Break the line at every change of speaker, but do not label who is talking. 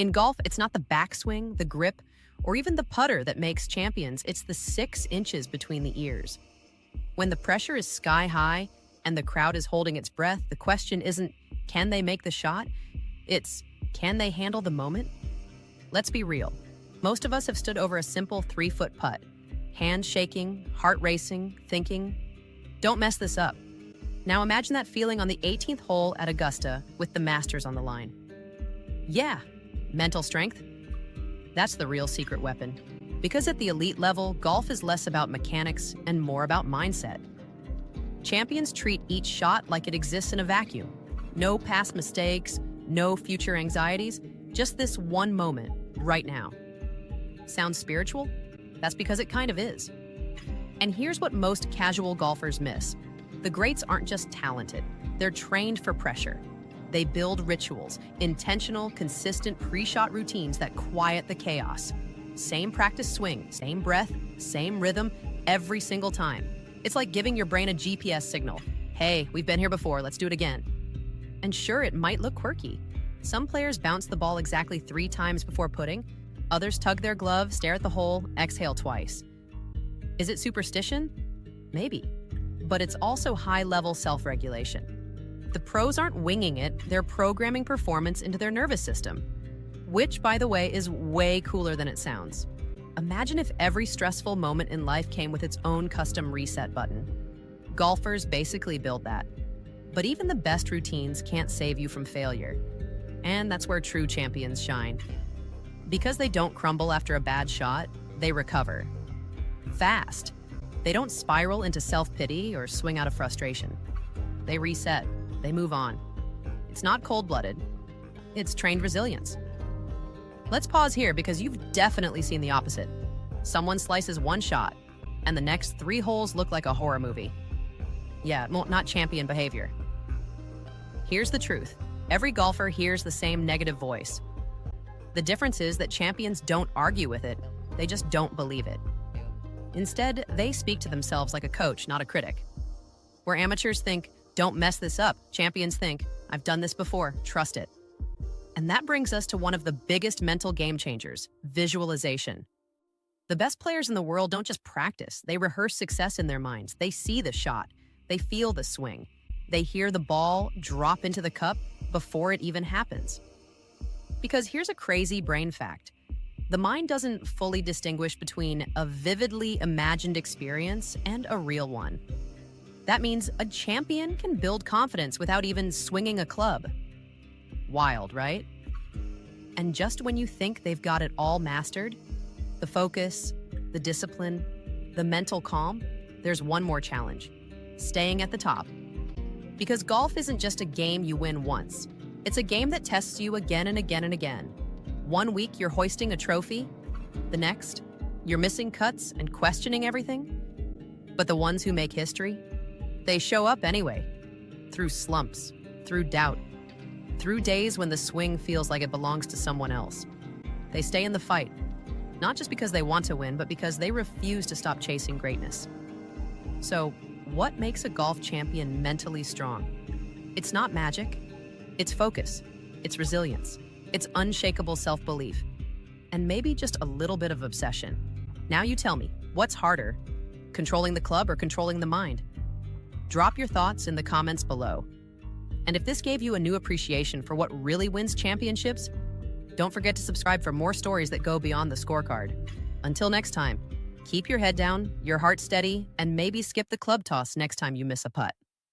In golf, it's not the backswing, the grip, or even the putter that makes champions. It's the 6 inches between the ears. When the pressure is sky high and the crowd is holding its breath, the question isn't, can they make the shot? It's, can they handle the moment? Let's be real. Most of us have stood over a simple 3-foot putt. Hands shaking, heart racing, thinking, don't mess this up. Now imagine that feeling on the 18th hole at Augusta with the Masters on the line. Yeah, mental strength. That's the real secret weapon. Because at the elite level, golf is less about mechanics and more about mindset. Champions treat each shot like it exists in a vacuum. No past mistakes, no future anxieties, just this one moment, right now. Sounds spiritual? That's because it kind of is. And here's what most casual golfers miss. The greats aren't just talented, they're trained for pressure. They build rituals, intentional, consistent pre-shot routines that quiet the chaos. Same practice swing, same breath, same rhythm, every single time. It's like giving your brain a GPS signal. Hey, we've been here before, let's do it again. And sure, it might look quirky. Some players bounce the ball exactly 3 times before putting. Others tug their glove, stare at the hole, exhale twice. Is it superstition? Maybe. But it's also high-level self-regulation. The pros aren't winging it, they're programming performance into their nervous system. Which, by the way, is way cooler than it sounds. Imagine if every stressful moment in life came with its own custom reset button. Golfers basically build that. But even the best routines can't save you from failure. And that's where true champions shine. Because they don't crumble after a bad shot, they recover. Fast. They don't spiral into self-pity or swing out of frustration. They reset. They move on. It's not cold-blooded. It's trained resilience. Let's pause here because you've definitely seen the opposite. Someone slices one shot, and the next 3 holes look like a horror movie. Yeah, well, not champion behavior. Here's the truth. Every golfer hears the same negative voice. The difference is that champions don't argue with it, they just don't believe it. Instead, they speak to themselves like a coach, not a critic. Where amateurs think, don't mess this up, champions think, I've done this before, trust it. And that brings us to one of the biggest mental game changers, visualization. The best players in the world don't just practice, they rehearse success in their minds. They see the shot, they feel the swing, they hear the ball drop into the cup before it even happens. Because here's a crazy brain fact. The mind doesn't fully distinguish between a vividly imagined experience and a real one. That means a champion can build confidence without even swinging a club. Wild, right? And just when you think they've got it all mastered, the focus, the discipline, the mental calm, there's one more challenge: staying at the top. Because golf isn't just a game you win once. It's a game that tests you again and again and again. One week you're hoisting a trophy, the next, you're missing cuts and questioning everything. But the ones who make history, they show up anyway, through slumps, through doubt, through days when the swing feels like it belongs to someone else. They stay in the fight, not just because they want to win, but because they refuse to stop chasing greatness. So, what makes a golf champion mentally strong? It's not magic. It's focus. It's resilience. It's unshakable self-belief. And maybe just a little bit of obsession. Now you tell me, what's harder? Controlling the club or controlling the mind? Drop your thoughts in the comments below. And if this gave you a new appreciation for what really wins championships, don't forget to subscribe for more stories that go beyond the scorecard. Until next time, keep your head down, your heart steady, and maybe skip the club toss next time you miss a putt.